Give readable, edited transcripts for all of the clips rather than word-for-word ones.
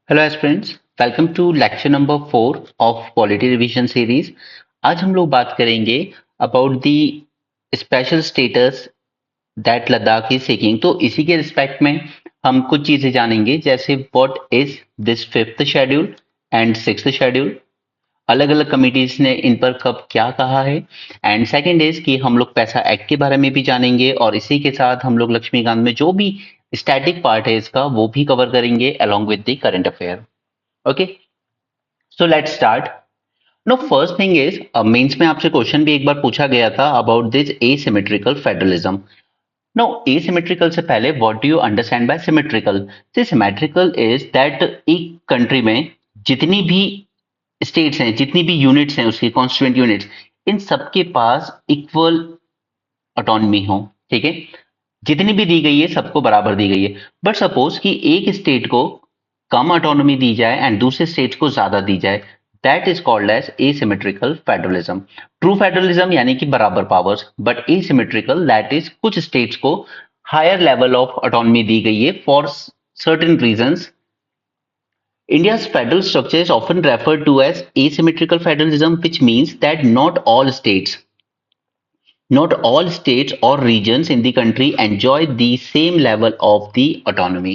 Hello aspirants, welcome to lecture number 4 of polity revision series. आज हम लोग बात करेंगे about the special status that Ladakh is seeking. तो इसी के रिस्पेक्ट में हम कुछ चीजें जानेंगे, जैसे what is this fifth schedule and sixth schedule, अलग अलग कमिटीज ने इन पर कब क्या कहा है। एंड सेकंड इज कि हम लोग पैसा एक्ट के बारे में भी जानेंगे, और इसी के साथ हम लोग लक्ष्मीकांत में जो भी स्टैटिक पार्ट है इसका वो भी कवर करेंगे along with the current affair. Okay, so let's start. No, first thing is, mains में आपसे क्वेश्चन भी एक बार पूछा गया था about this asymmetrical federalism. No, asymmetrical से पहले what do you understand by symmetrical? Symmetrical is that एक कंट्री में जितनी भी स्टेट्स हैं, जितनी भी यूनिट्स हैं, उसकी कॉन्स्टिट्यूएंट यूनिट्स, इन सबके पास इक्वल ऑटोनॉमी हो। ठीक है, जितनी भी दी गई है सबको बराबर दी गई है। बट सपोज कि एक स्टेट को कम ऑटोनॉमी दी जाए एंड दूसरे स्टेट्स को ज्यादा दी जाए, that is called as asymmetrical federalism. True federalism यानी कि बराबर powers, but asymmetrical that is कुछ स्टेट्स को हायर लेवल ऑफ ऑटोनॉमी दी गई है for certain reasons. India's federal structure is often referred to as asymmetrical federalism, which means that not all states or regions in the country enjoy the same level of the autonomy.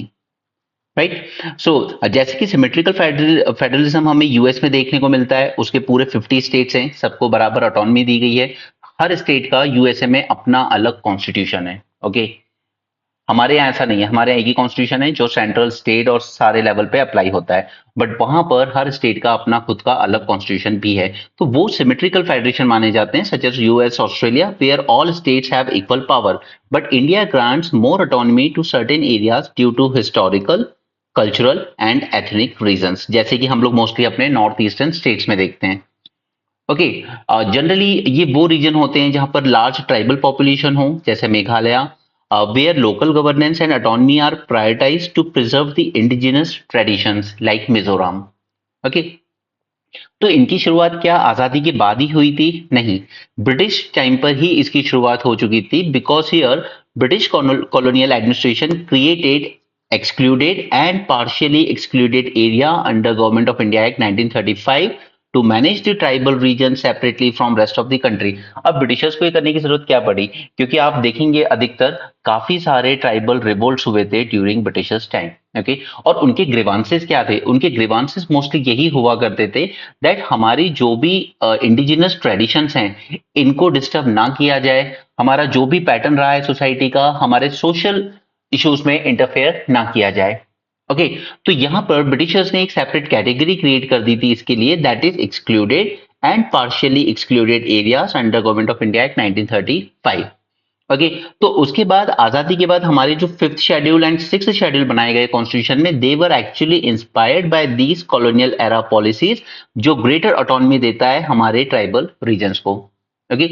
Right, so जैसे कि symmetrical federalism हमें US में देखने को मिलता है, उसके पूरे 50 स्टेट्स हैं, सबको बराबर ऑटोनॉमी दी गई है। हर स्टेट का यूएसए में अपना अलग कॉन्स्टिट्यूशन है। ओके, हमारे यहाँ ऐसा नहीं है, हमारे यहाँ एक ही कॉन्स्टिट्यूशन है जो सेंट्रल, स्टेट और सारे लेवल पे अप्लाई होता है। बट वहां पर हर स्टेट का अपना खुद का अलग कॉन्स्टिट्यूशन भी है, तो वो सिमेट्रिकल फेडरेशन माने जाते हैं, such as US, Australia, where all states have equal power, but India grants more autonomy to certain areas due to historical, cultural and ethnic reasons, जैसे कि हम लोग मोस्टली अपने नॉर्थ ईस्टर्न स्टेट्स में देखते हैं। ओके, जनरली ये वो रीजन होते हैं जहां पर लार्ज ट्राइबल पॉपुलेशन हो, जैसे Meghalaya, where local governance and autonomy are prioritized to preserve the indigenous traditions like Mizoram. Okay, तो इनकी शुरुआत क्या आजादी के बाद ही हुई थी? नहीं, ब्रिटिश टाइम पर ही इसकी शुरुआत हो चुकी थी, because here British colonial administration created excluded and partially excluded area under Government of India Act 1935 to manage the tribal region separately from rest of the country. अब ब्रिटिशर्स को ये करने की जरूरत क्या पड़ी? क्योंकि आप देखेंगे अधिकतर काफी सारे ट्राइबल रिवोल्ट्स हुए थे ड्यूरिंग ब्रिटिशर्स टाइम। ओके, और उनके ग्रीवांसेस क्या थे? उनके ग्रीवांसेस मोस्टली यही हुआ करते थे दैट हमारी जो भी इंडिजिनस ट्रेडिशंस हैं इनको डिस्टर्ब ना किया जाए, हमारा जो भी पैटर्न रहा है सोसाइटी का, हमारे सोशल इश्यूज में इंटरफेयर ना किया जाए। ओके, तो यहां पर ब्रिटिशर्स ने एक सेपरेट कैटेगरी क्रिएट कर दी थी इसके लिए, that is excluded and partially excluded areas under Government of India Act 1935। Okay, तो उसके बाद आजादी के बाद हमारे जो fifth schedule and sixth schedule बनाए गए कॉन्स्टिट्यूशन में, they were actually inspired by these colonial era policies, जो ग्रेटर ऑटोनॉमी देता है हमारे ट्राइबल रीजन्स को। ओके,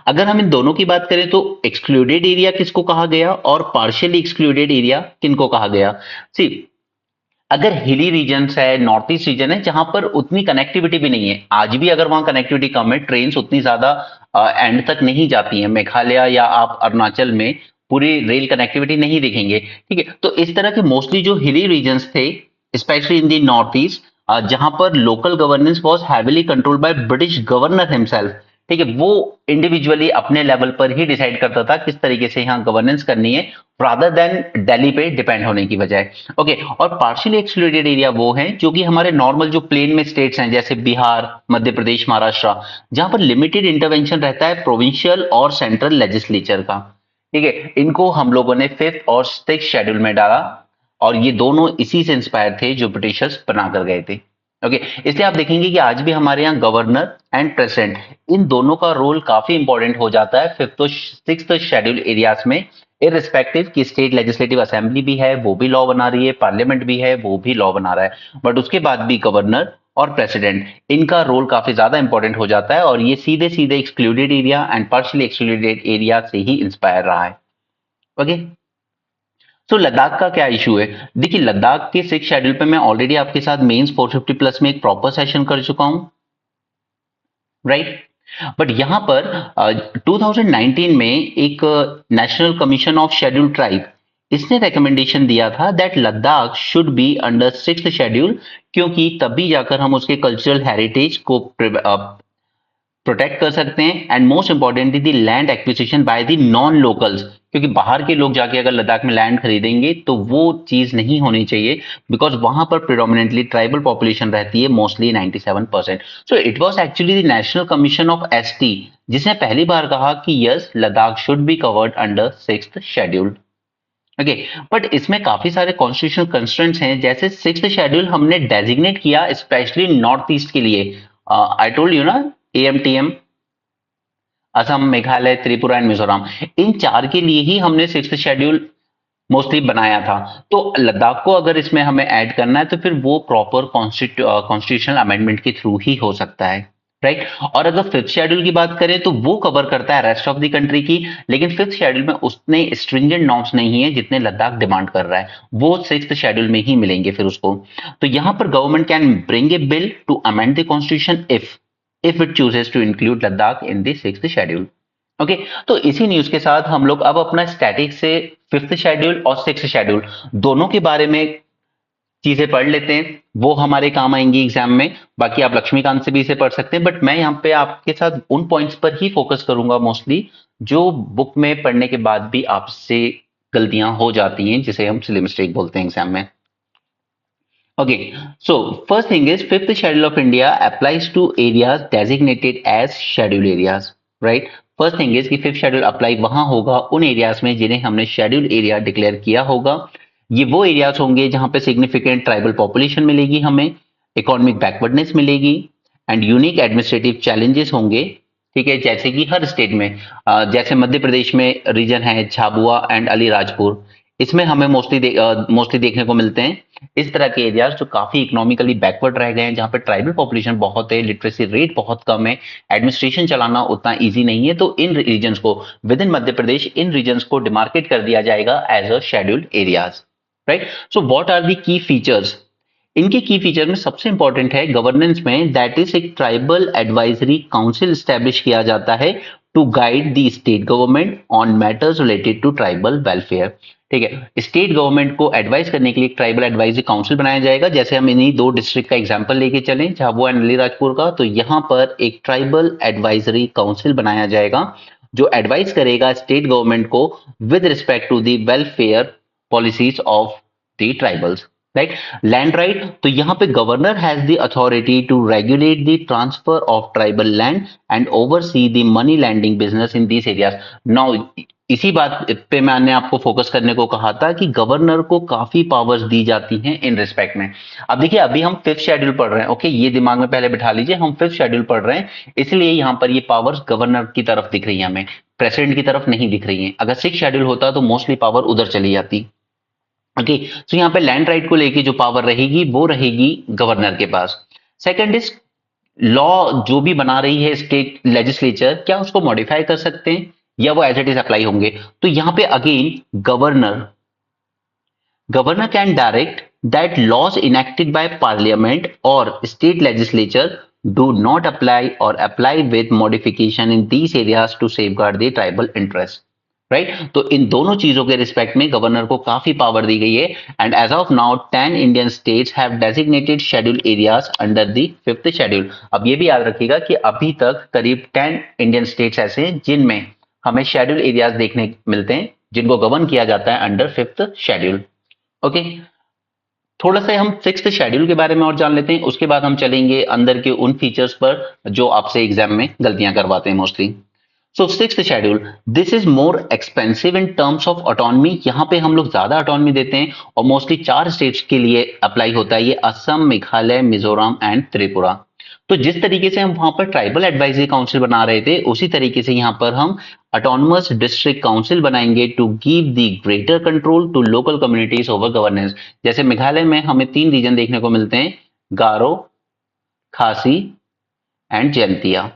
अगर हम इन दोनों की बात करें तो एक्सक्लूडेड एरिया किसको कहा गया और पार्शियली एक्सक्लूडेड एरिया किनको कहा गया? सी, अगर हिली रीजन्स है, नॉर्थ ईस्ट रीजन है जहां पर उतनी कनेक्टिविटी भी नहीं है, आज भी अगर वहां कनेक्टिविटी कम है, ट्रेन उतनी ज्यादा एंड तक नहीं जाती है, मेघालय या आप अरुणाचल में पूरी रेल कनेक्टिविटी नहीं देखेंगे। ठीक है, तो इस तरह के मोस्टली जो हिली रीजन्स थे, specially in the north east, जहां पर local governance was heavily controlled by British governor himself. ठीक है, वो इंडिविजुअली अपने लेवल पर ही डिसाइड करता था किस तरीके से यहाँ गवर्नेंस करनी है, रादर देन दिल्ली पे डिपेंड होने की बजाय। ओके, और पार्शियली एक्सक्लूडेड एरिया वो है जो कि हमारे नॉर्मल जो प्लेन में स्टेट्स हैं, जैसे बिहार, मध्य प्रदेश, महाराष्ट्र, जहां पर लिमिटेड इंटरवेंशन रहता है प्रोविंशियल और सेंट्रल लेजिस्लेचर का। ठीक है, इनको हम लोगों ने फिफ्थ और सिक्स्थ शेड्यूल में डाला, और ये दोनों इसी से इंस्पायर थे जो ब्रिटिशर्स बना कर गए थे। ओके, इसलिए आप देखेंगे कि आज भी हमारे यहाँ गवर्नर एंड प्रेसिडेंट, इन दोनों का रोल काफी इंपॉर्टेंट हो जाता है फिफ्थ और सिक्स्थ शेड्यूल एरियाज में, इररिस्पेक्टिव कि स्टेट लेजिस्लेटिव असेंबली भी है, वो भी लॉ बना रही है, पार्लियामेंट भी है, वो भी लॉ बना रहा है, बट उसके बाद भी गवर्नर और प्रेसिडेंट, इनका रोल काफी ज्यादा इंपॉर्टेंट हो जाता है, और ये सीधे सीधे excluded area and partially excluded area से ही इंस्पायर रहा है। ओके, तो लद्दाख का क्या इशू है? देखिए, लद्दाख के सिक्स शेड्यूल पे मैं ऑलरेडी आपके साथ मेंस 450 प्लस में एक प्रॉपर सेशन कर चुका हूं, राइट? बट यहां पर 2019 में एक national commission of schedule tribe, इसने रिकमेंडेशन दिया था that Ladakh should be under 6th schedule, क्योंकि तभी जाकर हम उसके कल्चरल हेरिटेज को प्रोटेक्ट कर सकते हैं and most importantly the land acquisition by the non locals, क्योंकि बाहर के लोग जाके अगर लद्दाख में लैंड खरीदेंगे तो वो चीज नहीं होनी चाहिए, बिकॉज वहां पर प्रिडोमिनेटली ट्राइबल पॉपुलेशन रहती है, mostly 97%। So it was actually the national commission of ST जिसने पहली बार कहा कि yes Ladakh should be covered under 6th schedule. Okay, but इसमें काफी सारे कॉन्स्टिट्यूशनल कंस्ट्रेंट्स हैं, जैसे 6th शेड्यूल हमने डेजिग्नेट किया स्पेशली नॉर्थ ईस्ट के लिए। आई टोल्ड यू ना, एएमटीएम, असम, मेघालय, त्रिपुरा एंड मिजोरम, इन चार के लिए ही हमने 6th शेड्यूल मोस्टली बनाया था। तो लद्दाख को अगर इसमें हमें ऐड करना है तो फिर वो प्रॉपर कॉन्स्टिट्यूशनल अमेंडमेंट के थ्रू ही हो सकता है, राइट। और अगर 5th शेड्यूल की बात करें तो वो कवर करता है रेस्ट ऑफ द कंट्री की, लेकिन 5th शेड्यूल में उतने स्ट्रिंजेंट नॉर्म्स नहीं है जितने लद्दाख डिमांड कर रहा है, वो 6th शेड्यूल में ही मिलेंगे फिर उसको। तो यहां पर government can bring a bill to amend the constitution if it chooses to include Ladakh in the 6th schedule. Okay, तो इसी न्यूज के साथ हम लोग अब अपना स्टैटिक से 5th शेड्यूल और 6th शेड्यूल दोनों के बारे में चीजें पढ़ लेते हैं, वो हमारे काम आएंगी एग्जाम में। बाकी आप लक्ष्मीकांत से भी इसे पढ़ सकते हैं, बट मैं यहाँ पे आपके साथ उन पॉइंट्स पर ही फोकस करूंगा मोस्टली जो बुक में पढ़ने के बाद भी आपसे गलतियां हो जाती हैं, जिसे हम सिली मिस्टेक बोलते हैं एग्जाम में। Okay, so first thing is 5th schedule of India applies to areas designated as schedule areas, right. First thing is कि 5th शेड्यूल अप्लाई वहां होगा उन एरियाज में जिन्हें हमने शेड्यूल एरिया डिक्लेयर किया होगा। ये वो एरियाज होंगे जहां पे सिग्निफिकेंट ट्राइबल पॉपुलेशन मिलेगी, हमें इकोनॉमिक बैकवर्डनेस मिलेगी एंड यूनिक एडमिनिस्ट्रेटिव चैलेंजेस होंगे। ठीक है, जैसे कि हर स्टेट में जैसे मध्य प्रदेश में रीजन है झाबुआ एंड अलीराजपुर, इसमें हमें मोस्टली देखने को मिलते हैं इस तरह के एरियाज जो काफी इकोनॉमिकली बैकवर्ड रह गए हैं, जहां पे ट्राइबल पॉपुलेशन बहुत है, लिटरेसी रेट बहुत कम है, एडमिनिस्ट्रेशन चलाना उतना इजी नहीं है। तो इन रीजन्स को विद इन मध्य प्रदेश इन रीजन्स को डिमार्केट कर दिया जाएगा as a scheduled areas, right. So what are the key features? इनके की फीचर में सबसे इंपॉर्टेंट है गवर्नेंस में, दैट इज एक ट्राइबल एडवाइजरी काउंसिल स्टैब्लिश किया जाता है to guide the state government on matters related to tribal welfare. ठीक है, स्टेट गवर्नमेंट को एडवाइस करने के लिए एक ट्राइबल एडवाइजरी काउंसिल बनाया जाएगा। जैसे हम इन्हीं दो डिस्ट्रिक्ट का एग्जांपल लेके चलें, झाबुआ एंड अलीराजपुर का, तो यहां पर एक ट्राइबल एडवाइजरी काउंसिल बनाया जाएगा जो एडवाइस करेगा स्टेट गवर्नमेंट को with respect to the welfare policies of the tribals, right. Land right, तो यहां पे governor has the authority to regulate the transfer of tribal land and oversee the money lending business in this areas. Now इसी बात पे मैंने आपको focus करने को कहा था कि गवर्नर को काफी पावर्स दी जाती हैं इन रिस्पेक्ट में। अब देखिए, अभी हम 5th शेड्यूल पढ़ रहे हैं, ओके, ये दिमाग में पहले बिठा लीजिए, हम 5th शेड्यूल पढ़ रहे हैं, इसलिए यहां पर ये पावर्स गवर्नर की तरफ दिख रही है, हमें प्रेसिडेंट की तरफ नहीं दिख रही है। अगर 6th शेड्यूल होता तो मोस्टली पावर उधर चली जाती। ओके, सो यहाँ पे लैंड राइट को लेके जो पावर रहेगी वो रहेगी गवर्नर के पास। सेकंड इज लॉ जो भी बना रही है स्टेट लेजिस्लेचर, क्या उसको मॉडिफाई कर सकते हैं या वो एज इट इज अप्लाई होंगे? तो यहां पे again governor can direct that laws enacted by parliament और state legislature do not apply और apply with modification in these areas to safeguard the tribal interest, right. तो इन दोनों चीजों के रिस्पेक्ट में गवर्नर को काफी पावर दी गई है and as of now 10 Indian states have designated schedule areas under the 5th schedule. अब ये भी याद रखिएगा कि अभी तक करीब 10 इंडियन स्टेट्स ऐसे हैं जिनमें हमें शेड्यूल एरियाज देखने मिलते हैं, जिनको गवर्न किया जाता है अंडर 5th शेड्यूल। ओके, थोड़ा सा हम 6th शेड्यूल के बारे में और जान लेते हैं, उसके बाद हम चलेंगे अंदर के उन फीचर्स पर जो आपसे एग्जाम में गलतियां करवाते हैं mostly. So 6th schedule, this is more expensive in terms of autonomy. यहाँ पे हम लोग ज्यादा ऑटोनॉमी देते हैं और मोस्टली 4 स्टेट्स के लिए अप्लाई होता है ये, असम, मेघालय, मिजोरम एंड त्रिपुरा। तो जिस तरीके से हम वहां पर ट्राइबल एडवाइजरी काउंसिल बना रहे थे, उसी तरीके से यहाँ पर हम ऑटोनोमस डिस्ट्रिक्ट काउंसिल बनाएंगे to give the greater control to local communities over governance. जैसे मेघालय में हमें 3 रीजन देखने को मिलते हैं, गारो, खासी एंड जैंतिया,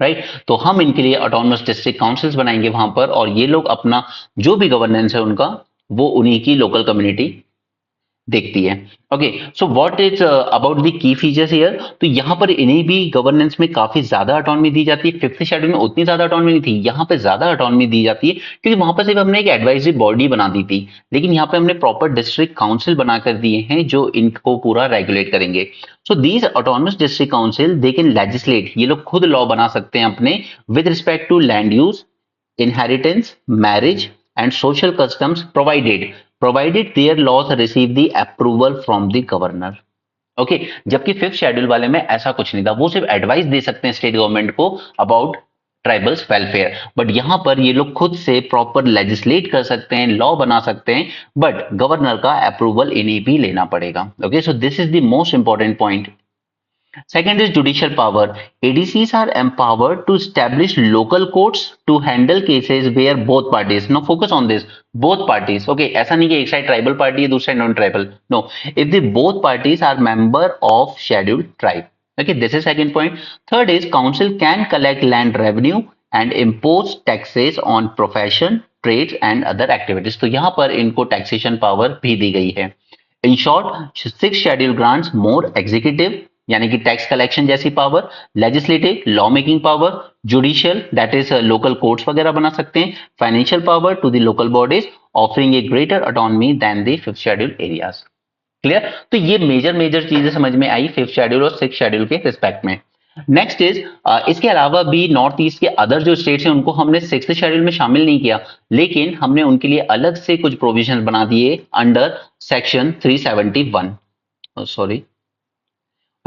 राइट। तो हम इनके लिए ऑटोनमस डिस्ट्रिक्ट काउंसिल्स बनाएंगे वहां पर, और ये लोग अपना जो भी गवर्नेंस है उनका वो उन्हीं की लोकल कम्युनिटी देखती है। Okay, so what is about the key features here, तो यहाँ पर इन्हें भी गवर्नेंस में काफी ज्यादा ऑटोनॉमी दी जाती है। फिफ्थ शेड्यूल में उतनी ज्यादा ऑटोनॉमी नहीं थी, यहाँ पे ज्यादा ऑटोनॉमी दी जाती है क्योंकि वहां पर सिर्फ हमने एक एडवाइजरी बॉडी बना दी थी, लेकिन यहाँ पे हमने प्रॉपर डिस्ट्रिक्ट काउंसिल बनाकर दिए हैं जो इनको पूरा रेगुलेट करेंगे। So these autonomous district council they can legislate, ये लोग खुद लॉ बना सकते हैं अपने with respect to land use, inheritance, marriage, and social customs provided their laws receive the approval from the governor. Okay जबकि फिफ्थ शेड्यूल वाले में ऐसा कुछ नहीं था, वो सिर्फ एडवाइस दे सकते हैं स्टेट गवर्नमेंट को अबाउट ट्राइबल्स वेलफेयर, बट यहां पर ये लोग खुद से प्रॉपर लेजिस्लेट कर सकते हैं, लॉ बना सकते हैं, बट गवर्नर का अप्रूवल इन्हें भी लेना पड़ेगा। Okay, so this is the most important point. Second is judicial power. ADCs are empowered to establish local courts to handle cases where both parties. Now focus on this. Both parties. Okay, ऐसा नहीं कि एक side tribal party है दूसरी non tribal. No, if the both parties are member of scheduled tribe. Okay, this is second point. Third is council can collect land revenue and impose taxes on profession, trades and other activities. तो यहाँ पर इनको taxation power भी दी गई है। In short six schedule grants more executive यानी कि टैक्स कलेक्शन जैसी power, legislative law making power, judicial that is local courts वगैरह बना सकते हैं, financial power to the local bodies offering a greater autonomy than the fifth schedule areas. Clear, तो ये major major चीजें समझ में आई फिफ्थ शेड्यूल और सिक्स शेड्यूल के रिस्पेक्ट में। नेक्स्ट इज इसके अलावा भी नॉर्थ ईस्ट के अदर जो स्टेट्स हैं उनको हमने सिक्स्थ शेड्यूल में शामिल नहीं किया, लेकिन हमने उनके लिए अलग से कुछ प्रोविजन बना दिए under section 371, sorry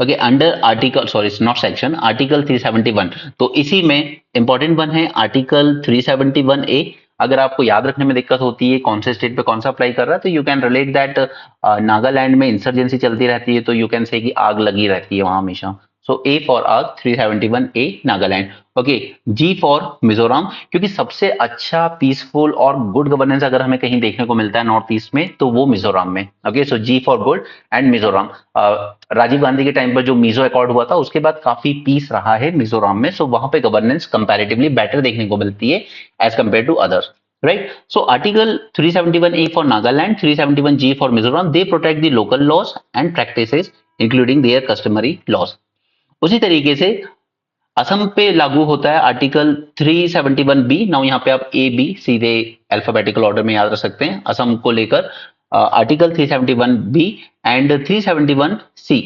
okay under article, sorry not section, article 371। तो इसी में इंपॉर्टेंट वन है आर्टिकल 371 ए। अगर आपको याद रखने में दिक्कत होती है कौन से स्टेट पे कौन सा अप्लाई कर रहा है, तो you can relate that Nagaland में इंसर्जेंसी चलती रहती है, तो यू कैन से कि आग लगी रहती है वहां हमेशा। सो ए फॉर आग 371 A Nagaland. Okay, G for Mizoram, क्योंकि सबसे अच्छा पीसफुल और गुड गवर्नेंस अगर हमें कहीं देखने को मिलता है नॉर्थ ईस्ट में तो वो मिजोरम में। Okay, so G for good and Mizoram. Rajiv Gandhi के टाइम पर जो मिजो अकॉर्ड हुआ था उसके बाद काफी पीस रहा है मिजोरम में, सो वहां पे गवर्नेंस कंपैरेटिवली बेटर देखने को मिलती है as compare to others, right? So article 371A for Nagaland, 371G for Mizoram, they protect the local laws and practices including their customary laws. उसी तरीके से असम पे लागू होता है आर्टिकल 371B। नाउ यहाँ पे आप ए बी सीधे अल्फाबेटिकल ऑर्डर में याद रख सकते हैं असम को लेकर, article 371B and 371C।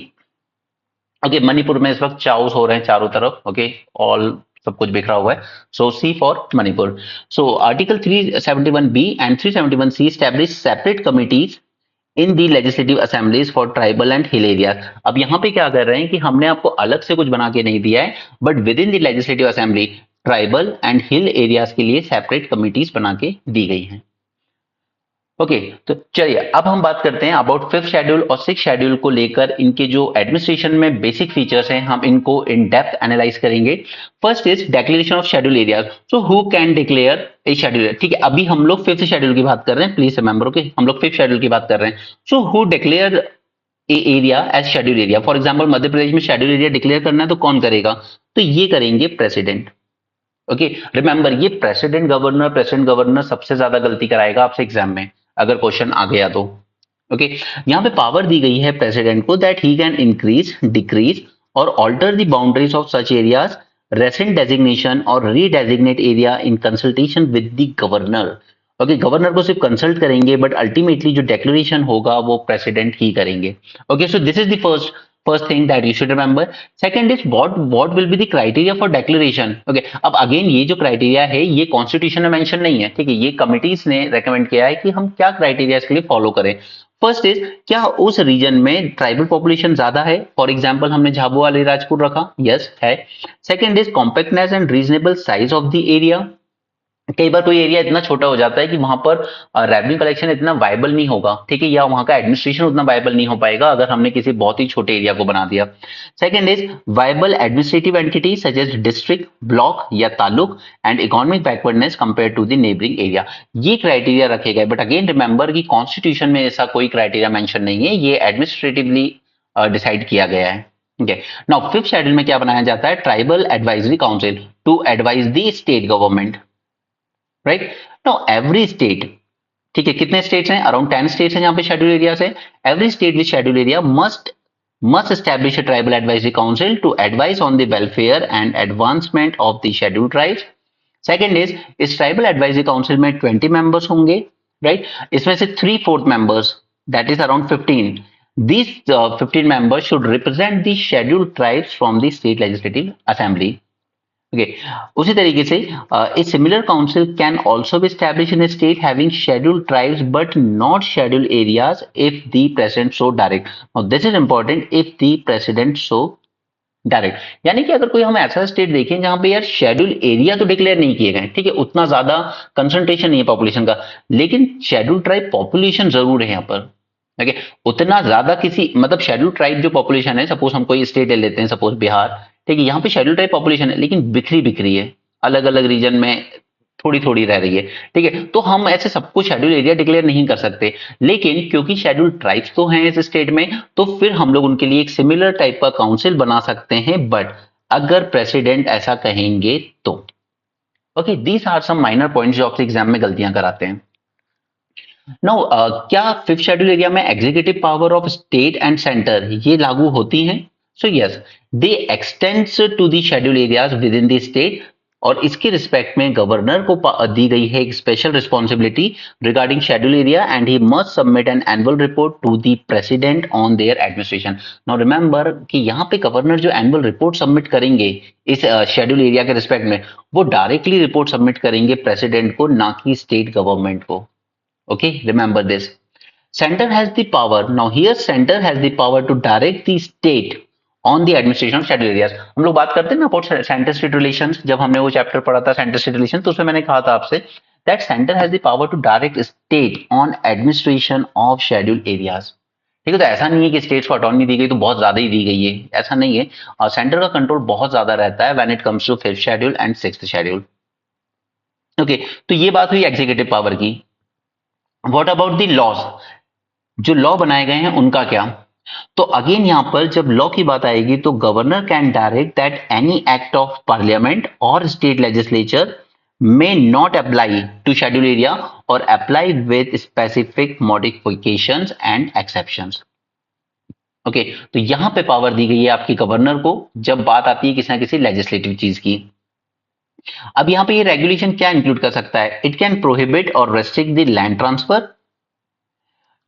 Okay, Manipur में इस वक्त चाउस हो रहे हैं चारों तरफ, ओके ऑल सब कुछ बिखरा हुआ है, so C for Manipur. So article 371B and 371C establish separate committees in the legislative assemblies for tribal and hill areas. अब यहाँ पे क्या कर रहे हैं कि हमने आपको अलग से कुछ बना के नहीं दिया है, but with in the legislative assembly tribal and hill areas के लिए सेपरेट कमिटीज बना के दी गई हैं। ओके, तो चलिए अब हम बात करते हैं अबाउट फिफ्थ शेड्यूल और सिक्स शेड्यूल को लेकर इनके जो एडमिनिस्ट्रेशन में बेसिक फीचर्स हैं हम इनको इन डेप्थ एनालाइज करेंगे। First is declaration of schedule areas. So who can declare A schedule, ठीक है अभी हम लोग फिफ्थ शेड्यूल की बात कर रहे हैं, प्लीज रिमेंबर, ओके हम लोग फिफ्थ शेड्यूल की बात कर रहे हैं। So who declare a area as schedule area, for example Madhya Pradesh में शेड्यूल एरिया डिक्लेयर करना है तो कौन करेगा, तो ये करेंगे प्रेसिडेंट। ओके, रिमेंबर ये प्रेसिडेंट गवर्नर सबसे ज्यादा गलती कराएगा आपसे एग्जाम में अगर क्वेश्चन आ गया तो। ओके, यहाँ पे पावर दी गई है प्रेसिडेंट को that he can increase decrease और alter the boundaries of such areas, rescind designation और redesignate area in consultation with the governor. Okay, governor को सिर्फ कंसल्ट करेंगे बट अल्टीमेटली जो डिक्लेरेशन होगा वो प्रेसिडेंट ही करेंगे। Okay, so this is the first thing that you should remember. Second is what will be the criteria for declaration. Okay, अब again ये जो क्राइटेरिया है ये कॉन्स्टिट्यूशन में मेंशन नहीं है, ठीक है ये कमिटीज ने रेकमेंड किया है कि हम क्या क्राइटेरिया इसके लिए फॉलो करें। फर्स्ट इज क्या उस रीजन में ट्राइबल पॉपुलेशन ज्यादा है, फॉर एग्जांपल हमने झाबुआ अलीराजपुर रखा, यस है। Second is compactness and reasonable size of the area. कई बार कोई एरिया इतना छोटा हो जाता है कि वहां पर रेवेन्यू कलेक्शन इतना वायबल नहीं होगा, ठीक है या वहां का एडमिनिस्ट्रेशन उतना वायबल नहीं हो पाएगा अगर हमने किसी बहुत ही छोटे एरिया को बना दिया। Second is viable administrative entity such as district, block या taluk and economic backwardness compare to the neighbouring area. ये क्राइटेरिया रखे गए, बट अगेन रिमेंबर कि कॉन्स्टिट्यूशन में ऐसा कोई क्राइटेरिया मेंशन नहीं है, ये एडमिनिस्ट्रेटिवली डिसाइड किया गया है। Okay. Now फिफ्थ शेड्यूल में क्या बनाया जाता है, tribal advisory council to advise the state government, right? Now every state ठीक है, कितने स्टेट्स हैं? अराउंड 10 स्टेट्स हैं जहां पे शेड्यूल एरियाज है। Every state with schedule area must establish a tribal advisory council to advise on the welfare and advancement of the scheduled tribes. Second is, इस tribal advisory council में 20 members होंगे, right? इसमें से 3/4 members, that is around 15, these 15 members should represent the scheduled tribes from the state legislative assembly. Okay. उसी तरीके से a similar council can also be established in a state having scheduled tribes but not scheduled areas if the president so direct. Now this is important, if the president so direct. यानी कि अगर कोई हम ऐसा state देखें जहां पे यार शेड्यूल एरिया तो डिक्लेयर नहीं किए गए, ठीक है, उतना ज्यादा कंसंट्रेशन नहीं है पॉपुलेशन का, लेकिन शेड्यूल ट्राइब पॉपुलेशन जरूर है यहाँ पर, ठीक है, उतना ज्यादा किसी मतलब शेड्यूल ट्राइब जो पॉपुलेशन है, सपोज हम कोई स्टेट ले लेते हैं, सपोज बिहार, ठीक है, यहाँ पे शेड्यूल ट्राइब पॉपुलेशन है लेकिन बिखरी बिखरी है, अलग अलग रीजन में थोड़ी थोड़ी रह रही है, ठीक है, तो हम ऐसे सबको शेड्यूल एरिया डिक्लेयर नहीं कर सकते, लेकिन क्योंकि शेड्यूल ट्राइब्स तो हैं इस स्टेट में, तो फिर हम लोग उनके लिए एक सिमिलर टाइप का काउंसिल बना सकते हैं, बट अगर प्रेसिडेंट ऐसा कहेंगे तो। Okay, these are some minor points जो आपसे एग्जाम में गलतियां कराते हैं। नाउ क्या फिफ्थ शेड्यूल एरिया में executive power of state and centre ये लागू होती हैं? So yes, they extends to the schedule areas within the state, और इसके रिस्पेक्ट में गवर्नर को दी गई है एक special responsibility regarding schedule area, and he must submit an annual report to the president on their administration. Now remember कि यहाँ पे गवर्नर जो एनुअल रिपोर्ट सबमिट करेंगे इस शेड्यूल एरिया के रिस्पेक्ट में, वो डायरेक्टली रिपोर्ट सबमिट करेंगे प्रेसिडेंट को, ना कि स्टेट गवर्नमेंट को। Okay, remember this. Center has the power. Now here center has the power to direct the state on the administration of scheduled areas. हम लोग बात करते हैं ना about center state relations, जब हमने वो चैप्टर पढ़ा था center state relations, तो उसमें मैंने कहा था आपसे that center has the power to direct state on administration of scheduled areas. ठीक है, तो ऐसा नहीं है कि स्टेट्स को ऑटोनॉमी दी गई तो बहुत ज्यादा ही दी गई है, ऐसा नहीं है, और सेंटर का कंट्रोल बहुत ज्यादा रहता है when it comes to fifth schedule and sixth schedule. Okay, तो ये बात हुई एग्जीक्यूटिव पावर की। व्हाट अबाउट द लॉज, जो लॉ बनाए गए हैं उनका क्या? तो अगेन यहां पर जब लॉ की बात आएगी तो governor can direct that any act of parliament और state legislature may not apply to schedule area or apply with specific modifications and exceptions. Okay, तो यहां पे पावर दी गई है आपकी गवर्नर को जब बात आती है किसी ना किसी लेजिस्लेटिव चीज की। अब यहां पे ये रेगुलेशन क्या इंक्लूड कर सकता है? इट कैन प्रोहिबिट और restrict the land transfer,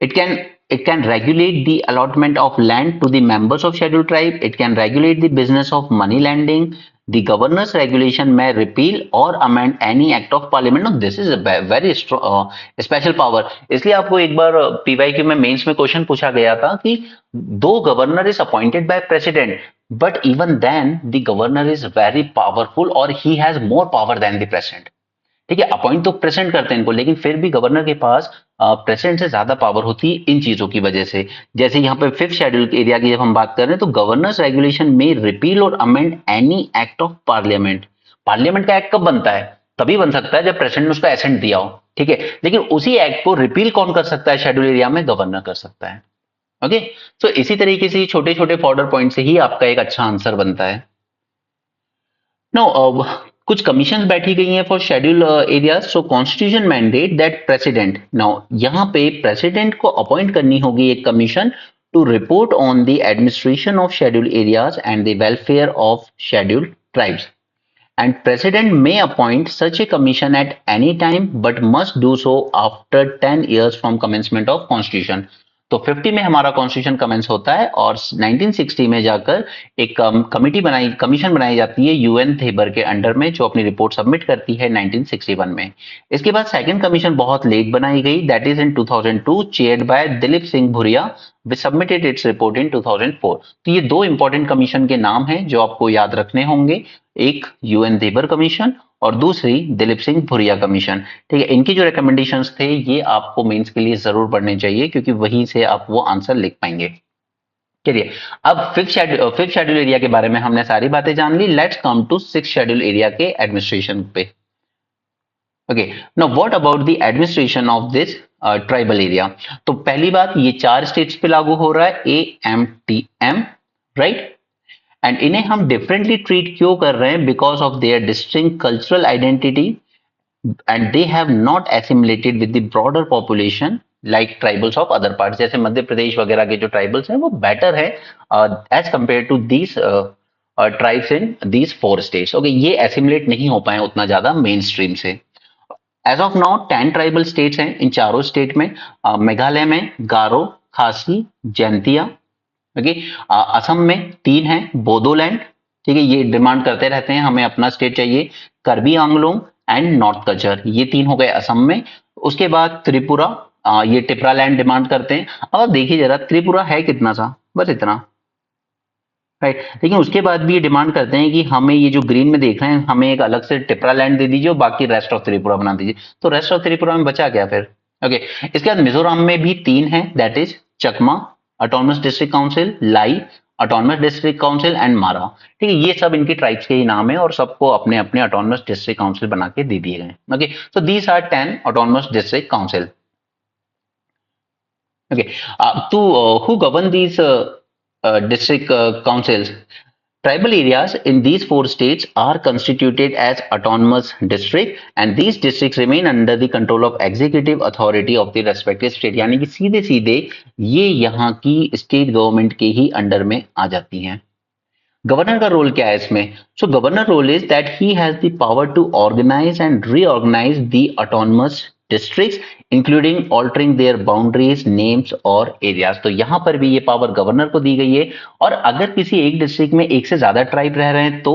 it can regulate the allotment of land to the members of scheduled tribe, it can regulate the business of money lending, the governor's regulation may repeal or amend any act of parliament. No, this is a very strong special power। इसलिए आपको एक बार PYQ में mains में question पूछा गया था कि though governor is appointed by president but even then the governor is very powerful और he has more power than the president. ठीक है, अपॉइंट तो प्रेसिडेंट करते हैं इनको, लेकिन फिर भी गवर्नर के पास प्रेसिडेंट से ज्यादा पावर होती है इन चीजों की वजह से। जैसे यहाँ पे फिफ्थ शेड्यूल एरिया की जब हम बात कर रहे हैं तो गवर्नर्स रेगुलेशन में रिपील और amend any act of parliament. Parliament का एक्ट कब बनता है? तभी बन सकता है जब प्रेसिडेंट ने उसका एसेंट दिया हो, ठीक है, लेकिन उसी एक्ट को रिपील कौन कर सकता है शेड्यूल एरिया में? गवर्नर कर सकता है। ओके, सो इसी तरीके से छोटे छोटे फॉर्डर पॉइंट से ही आपका एक अच्छा आंसर बनता है। नो, कुछ कमीशन बैठी गई हैं for schedule areas. So constitution mandate that president, now यहां पे प्रेसिडेंट को अपॉइंट करनी होगी एक commission to report on the administration of schedule areas and the welfare of schedule tribes, and president may appoint such a commission at any time but must do so after 10 years from commencement of constitution। तो 50 में हमारा constitution commence होता है और 1960 में जाकर एक commission बनाई जाती है यूएन थेबर के अंडर में, जो अपनी रिपोर्ट सबमिट करती है 1961 में। इसके बाद सेकंड कमीशन बहुत लेट बनाई गई, that is in 2002, chaired by Dilip Singh Bhuria, which submitted its report इन 2004। तो ये दो इंपॉर्टेंट कमीशन के नाम हैं जो आपको याद रखने होंगे, एक यूएन थेबर कमीशन और दूसरी दिलीप सिंह भुरिया कमीशन। ठीक है, इनकी जो रिकमेंडेशंस थे ये आपको मेंस के लिए जरूर पढ़ने चाहिए क्योंकि वहीं से आप वो आंसर लिख पाएंगे। चलिए, अब फिफ्थ शेड्यूल एरिया के बारे में हमने सारी बातें जान ली। Let's come to sixth schedule area के एडमिनिस्ट्रेशन पे। Okay, now what about the administration of this tribal area? तो पहली बात, ये 4 स्टेट्स पे लागू हो रहा है, AMTM, राइट, एंड इन्हें हम डिफरेंटली ट्रीट क्यों कर रहे हैं? Because of their distinct cultural identity and they have not assimilated with the broader population like tribals of other parts. जैसे मध्य प्रदेश वगैरह के जो ट्राइबल्स हैं वो बेटर है as compare to these tribes in these 4 states. Okay, ये assimilate नहीं हो पाए उतना ज्यादा मेन स्ट्रीम से। As of now 10 tribal states हैं इन चारों स्टेट में। मेघालय में गारो, खासी, जैंतिया। ओके, असम में 3 हैं, बोडोलैंड, ठीक है, ये डिमांड करते रहते हैं हमें अपना स्टेट चाहिए। कार्बी आंगलोंग एंड नॉर्थ कचर, ये 3 हो गए असम में। उसके बाद त्रिपुरा, ये टिपरा लैंड डिमांड करते हैं। अब देखिए जरा त्रिपुरा है कितना सा, बस इतना, राइट। लेकिन उसके बाद भी ये डिमांड करते हैं कि हमें ये जो ग्रीन में देख रहे हैं हमें एक अलग से टिपरा लैंड दे दीजिए और बाकी रेस्ट ऑफ त्रिपुरा बना दीजिए। तो रेस्ट ऑफ त्रिपुरा में बचा क्या फिर? ओके, इसके बाद मिजोरम में भी 3 हैं, that is Chakma autonomous district council, lie autonomous district council and मारा। ठीक है, ये सब इनकी ट्राइब्स के ही नाम है और सबको अपने अपने ऑटोनमस डिस्ट्रिक्ट काउंसिल बना के दे दिए गए। Okay, so these are 10 autonomous district council. Okay, who govern these district councils? Tribal areas in these 4 states are constituted as autonomous district and these districts remain under the control of executive authority of the respective state। यानी कि सीधे सीधे ये यहाँ की state government के ही under में आ जाती हैं। गवर्नर का रोल क्या है इसमें? So governor role is that he has the power to organise and reorganise the autonomous districts including altering their boundaries, names और एरियाज। तो यहां पर भी ये पावर गवर्नर को दी गई है। और अगर किसी एक डिस्ट्रिक्ट में एक से ज्यादा ट्राइब रह रहे हैं तो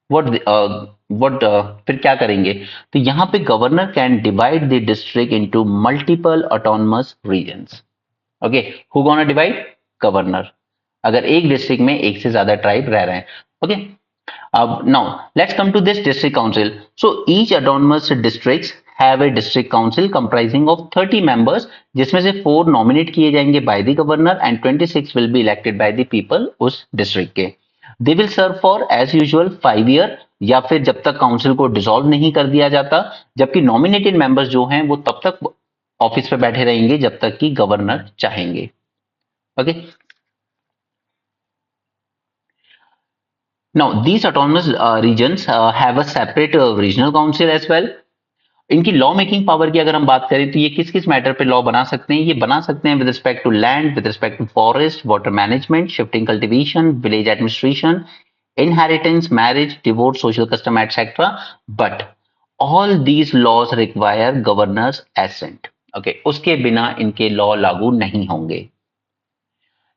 व्हाट फिर क्या करेंगे? तो यहाँ पे governor can divide the district into multiple autonomous regions. Okay, who gonna divide? Governor, अगर एक डिस्ट्रिक्ट में एक से ज्यादा ट्राइब रह रहे हैं। ओके, अब now let's come to this district council. So each autonomous districts have a district council comprising of 30 members, जिसमें से 4 नॉमिनेट किए जाएंगे by the governor and 26 will be elected by the people उस district के। They will serve for as usual 5 year या फिर जब तक काउंसिल को डिसॉल्व नहीं कर दिया जाता, जबकि नॉमिनेटेड मेंबर्स जो हैं वो तब तक ऑफिस पे बैठे रहेंगे जब तक कि गवर्नर चाहेंगे। Okay, now these autonomous regions have a separate regional council as well। इनकी लॉ मेकिंग पावर की अगर हम बात करें तो ये किस किस मैटर पे लॉ बना सकते हैं? ये बना सकते हैं with respect to land, with respect to forest, water management, shifting cultivation, village administration, inheritance, marriage, divorce, social custom, etc. But all these laws require governor's assent। okay, उसके बिना इनके लॉ लागू नहीं होंगे।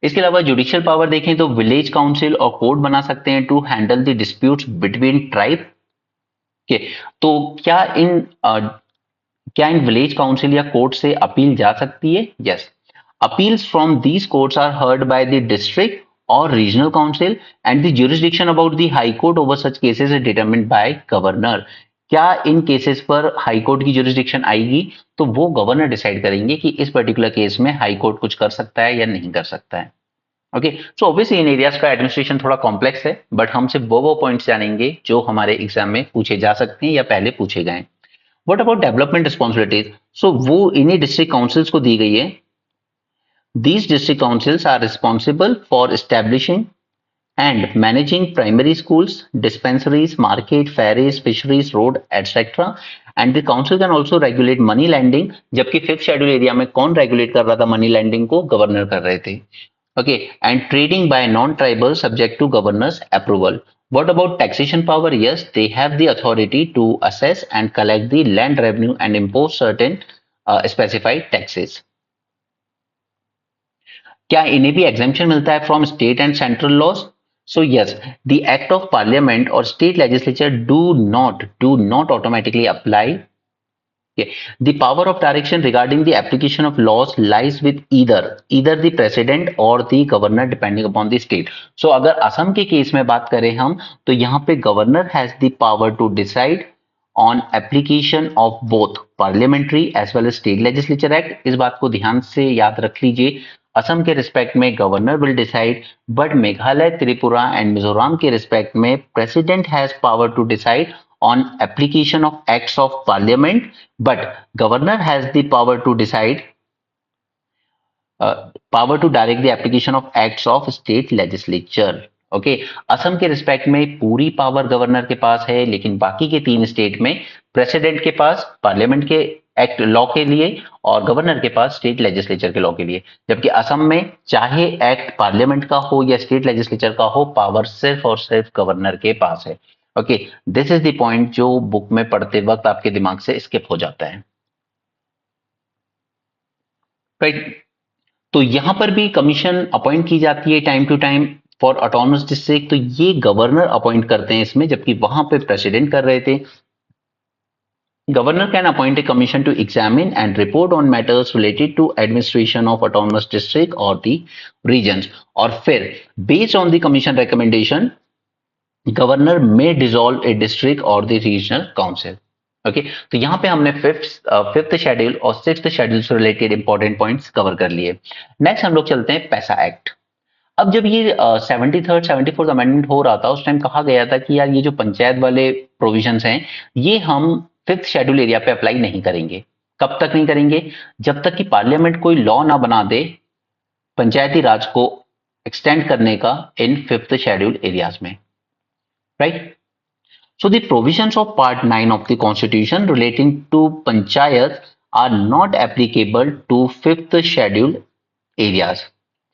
इसके अलावा जुडिशियल पावर देखें तो विलेज काउंसिल और कोर्ट बना सकते हैं to handle the disputes between tribe के। तो क्या इन विलेज काउंसिल या कोर्ट से अपील जा सकती है? Yes, appeals from these courts are heard by the district और regional council and the jurisdiction about the high court over such cases is determined by governor. क्या इन केसेस पर high court की jurisdiction आएगी? तो वो गवर्नर डिसाइड करेंगे कि इस पर्टिकुलर केस में हाई कोर्ट कुछ कर सकता है या नहीं कर सकता है। ओके, सो ऑब्वियसली इन एरियाज का एडमिनिस्ट्रेशन थोड़ा कॉम्प्लेक्स है, बट हम सिर्फ वो पॉइंट्स जानेंगे जो हमारे एग्जाम में पूछे जा सकते हैं या पहले पूछे गए। What about development responsibilities? So वो इन्हीं डिस्ट्रिक्ट काउंसिल्स को दी गई है। These district councils are responsible for establishing and managing primary schools, dispensaries, market, ferries, fisheries, road, etc. And the council can also regulate money lending। जबकि 5th schedule area में कौन regulate कर रहा था money landing को? Governor कर रहे थे। Okay, and trading by non-tribal subject to governor's approval। What about taxation power? Yes, they have the authority to assess and collect the land revenue and impose certain specified taxes। क्या इन्हें भी exemption मिलता है from state and central laws? So yes, the act of parliament और state legislature do not automatically apply. The power of direction regarding the application of laws lies with either the president or the governor depending upon the state। So अगर असम के case में बात करें हम तो यहाँ पे governor has the power to decide on application of both parliamentary as well as state legislature act. इस बात को ध्यान से याद रख लीजिए। असम के रिस्पेक्ट में governor will decide, but Meghalaya, Tripura and Mizoram के रिस्पेक्ट में president has power to decide on application of acts of parliament, but governor has the power to decide power to direct the application of acts of state legislature। Okay, Assam के respect में पूरी power governor के पास है, लेकिन बाकी के 3 state में president के पास पार्लियामेंट के एक्ट लॉ के लिए और गवर्नर के पास स्टेट लेजिस्लेचर के लॉ के लिए। जबकि असम में चाहे एक्ट पार्लियामेंट का हो या स्टेट लेजिस्लेचर का हो, पावर सिर्फ और सिर्फ गवर्नर के पास है। Okay, this is the point जो बुक में पढ़ते वक्त आपके दिमाग से स्किप हो जाता है, राइट। तो यहां पर भी कमीशन अपॉइंट की जाती है time to time for autonomous district, तो ये गवर्नर अपॉइंट करते हैं इसमें, जबकि वहां पे प्रेसिडेंट कर रहे थे। Governor can appoint a commission to examine and report on matters related to administration of autonomous district or the regions. और फिर based on the commission recommendation, governor may dissolve a district or the regional council. Okay तो यहाँ पे हमने fifth schedule और sixth schedule से related important points cover कर लिए। नेक्स्ट हम लोग चलते हैं पैसा एक्ट। अब जब ये 73rd 74th अमेंडमेंट हो रहा था, उस टाइम कहा गया था कि यार ये जो पंचायत वाले प्रोविजंस हैं ये हम फिफ्थ शेड्यूल एरिया पे अप्लाई नहीं करेंगे। कब तक नहीं करेंगे? जब तक कि पार्लियामेंट कोई लॉ ना बना दे पंचायती राज को एक्सटेंड करने का इन फिफ्थ शेड्यूल एरियाज में, right. So the provisions of Part 9 of the Constitution relating to panchayat are not applicable to fifth scheduled areas.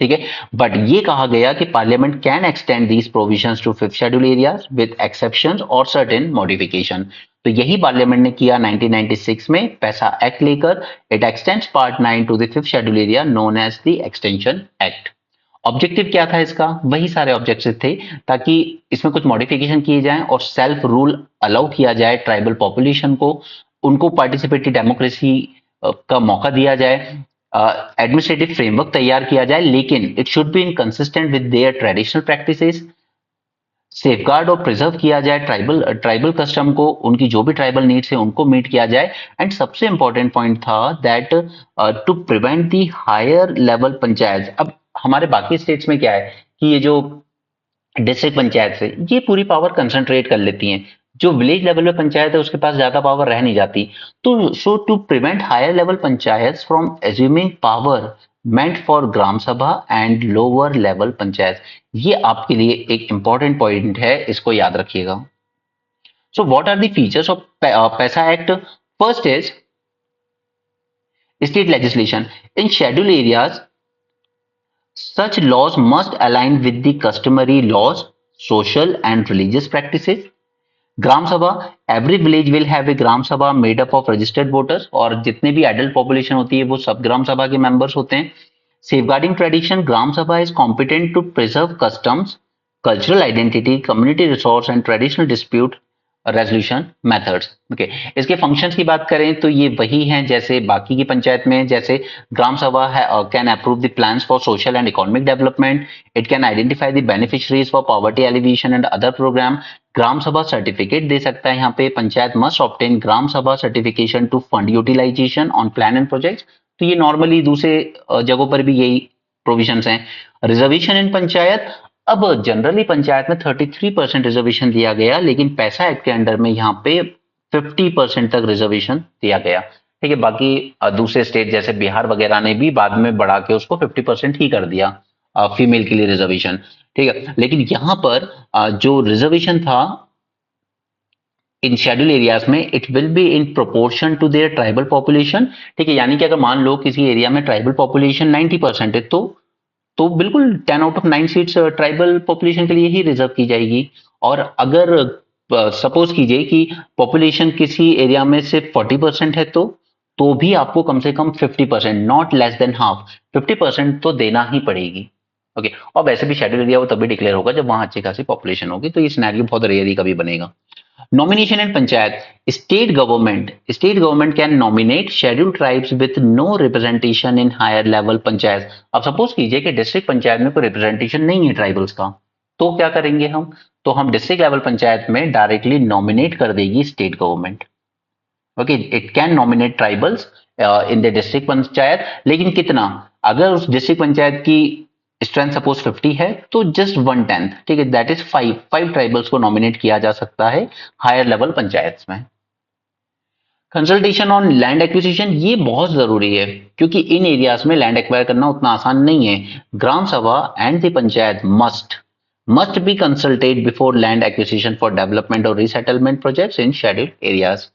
ठीक है, बट ये कहा गया कि parliament can extend these provisions to fifth schedule areas with exceptions और certain modification. तो यही parliament ने किया 1996 में पैसा एक्ट लेकर। It extends part 9 to the fifth schedule area known as the extension act. Objective क्या था इसका? वही सारे ऑब्जेक्टिव थे, ताकि इसमें कुछ मॉडिफिकेशन किए जाएं और सेल्फ रूल अलाउ किया जाए ट्राइबल पॉपुलेशन को, उनको पार्टिसिपेटरी डेमोक्रेसी का मौका दिया जाए, एडमिनिस्ट्रेटिव फ्रेमवर्क तैयार किया जाए, लेकिन it should be in consistent with their traditional practices. Safeguard और प्रिजर्व किया जाए ट्राइबल कस्टम को, उनकी जो भी ट्राइबल नीड्स है उनको मीट किया जाए। एंड सबसे इंपॉर्टेंट पॉइंट था that to prevent the higher level panchayat. अब हमारे बाकी स्टेट्स में क्या है कि ये जो डिस्ट्रिक्ट पंचायत है ये पूरी पावर कंसंट्रेट कर लेती हैं, जो विलेज लेवल पे पंचायत है उसके पास ज्यादा पावर रह नहीं जाती। तो so to prevent higher level panchayat from assuming power meant for gram sabha and lower level panchayat, ये आपके लिए एक इंपॉर्टेंट पॉइंट है, इसको याद रखिएगा। So what are the features of PESA act? First is state legislation in schedule areas. Such laws must align with the customary laws, social and religious practices. Gram Sabha, every village will have a Gram Sabha made up of registered voters, और जितने भी adult population होती है वो सब Gram Sabha के members होते हैं। Safeguarding tradition, Gram Sabha is competent to preserve customs, cultural identity, community resource and traditional dispute resolution methods. Okay, इसके फंक्शंस की बात करें तो ये वही हैं जैसे बाकी की पंचायत में, जैसे gram sabha can approve the plans for social and economic development, it can identify the beneficiaries for poverty alleviation and other program. Gram sabha certificate दे सकता है यहाँ पे, panchayat must obtain gram sabha certification to fund utilization on plan and project. तो ये normally दूसरे जगहों पर भी यही प्रोविजंस हैं। रिजर्वेशन इन पंचायत, अब जनरली पंचायत में 33% रिजर्वेशन दिया गया, लेकिन पैसा एक्ट के अंडर में यहाँ पे 50% तक रिजर्वेशन दिया गया। ठीक है, बाकी दूसरे स्टेट जैसे बिहार वगैरह ने भी बाद में बढ़ा के उसको 50% ही कर दिया फीमेल के लिए रिजर्वेशन। ठीक है, लेकिन यहाँ पर जो रिजर्वेशन था इन शेड्यूल एरियाज में, it will be in proportion to their tribal population. ठीक है, यानी कि अगर मान लो किसी एरिया में ट्राइबल पॉपुलेशन 90% है तो बिल्कुल 10 out of 9 seats tribal population के लिए ही रिजर्व की जाएगी। और अगर सपोज कीजिए कि पॉपुलेशन किसी एरिया में सिर्फ 40% है तो भी आपको कम से कम 50%, नॉट लेस देन हाफ, 50% तो देना ही पड़ेगी। ओके, और वैसे भी शेड्यूल एरिया वो तभी डिक्लेयर होगा जब वहां अच्छी खासी पॉपुलेशन होगी, तो ये सिनेरियो बहुत रेयर ही कभी बनेगा। Nomination and Panchayat. State government can nominate scheduled tribes with no representation in higher level panchayat. अब सपोज कीजिए कि डिस्ट्रिक्ट पंचायत में कोई रिप्रेजेंटेशन नहीं है ट्राइबल्स का, तो क्या करेंगे हम? तो हम डिस्ट्रिक्ट लेवल पंचायत में डायरेक्टली नॉमिनेट कर देगी state government. Okay, it can nominate tribals in the district panchayat, लेकिन कितना? अगर उस डिस्ट्रिक्ट पंचायत की स्ट्रेंथ सपोज 50 है तो जस्ट 1/10, ठीक है, दैट इज 5 ट्राइबल्स को नॉमिनेट किया जा सकता है हायर लेवल पंचायत में। कंसल्टेशन ऑन लैंड एक्विजिशन, ये बहुत जरूरी है क्योंकि इन एरियाज में लैंड एक्वायर करना उतना आसान नहीं है। Gram sabha and the panchayat must be consulted before land acquisition for development और resettlement projects in scheduled areas.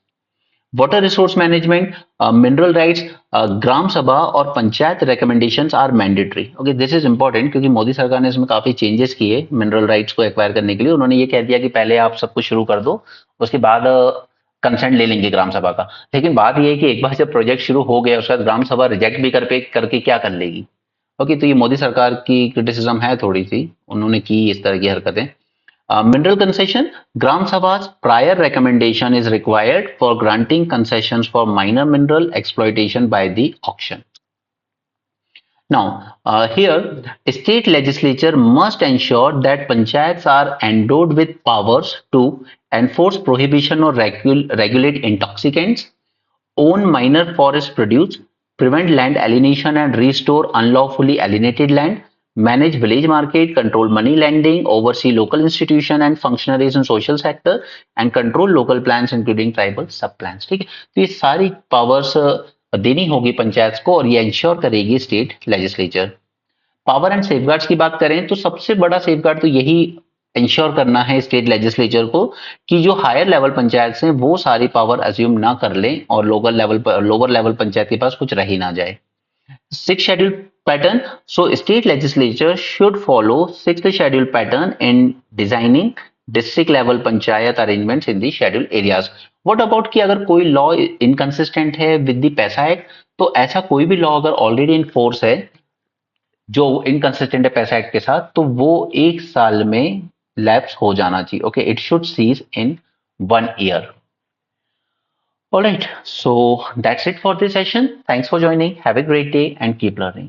Water resource management, mineral rights, gram sabha और panchayat recommendations are mandatory. Okay, this is important क्योंकि मोदी सरकार ने इसमें काफी चेंजेस किए मिनरल राइट्स को एक्वायर करने के लिए। उन्होंने ये कह दिया कि पहले आप सब कुछ शुरू कर दो, उसके बाद कंसेंट ले लेंगे ग्राम सभा का। लेकिन बात यह है कि एक बार जब प्रोजेक्ट शुरू हो गया उसके बाद ग्राम सभा रिजेक्ट भी करके क्या कर लेगी। ओके, तो ये मोदी सरकार की क्रिटिसिज्म है थोड़ी सी, उन्होंने की इस तरह की हरकतें। Mineral concession, Gram Sabha's prior recommendation is required for granting concessions for minor mineral exploitation by the auction. Now, here, state legislature must ensure that panchayats are endowed with powers to enforce prohibition or regulate intoxicants, own minor forest produce, prevent land alienation and restore unlawfully alienated land, manage village market, control money lending, oversee local institution and functionaries in social sector, and control local plans including tribal sub plans। ठीक है, तो ये सारी powers देनी होगी पंचायत को और ये इंश्योर करेगी state legislature. Power and safeguards की बात करें तो सबसे बड़ा सेफगार्ड तो यही इंश्योर करना है स्टेट लेजिस्लेचर को कि जो हायर लेवल पंचायत हैं वो सारी पावर अज्यूम ना कर लें और लोअर लेवल पंचायत के पास कुछ रह ही ना जाए। Sixth schedule pattern. So state legislature should follow sixth schedule pattern in designing district level panchayat arrangements in the scheduled areas. What about कि अगर कोई लॉ इनकंसिस्टेंट है विद द पैसा एक्ट, तो ऐसा कोई भी लॉ अगर ऑलरेडी इन फोर्स है जो इनकंसिस्टेंट है पैसा एक्ट के साथ, तो वो 1 साल में लैप्स हो जाना चाहिए। Okay, it should cease in 1 year। All right, so that's it for this session. Thanks for joining. Have a great day and keep learning.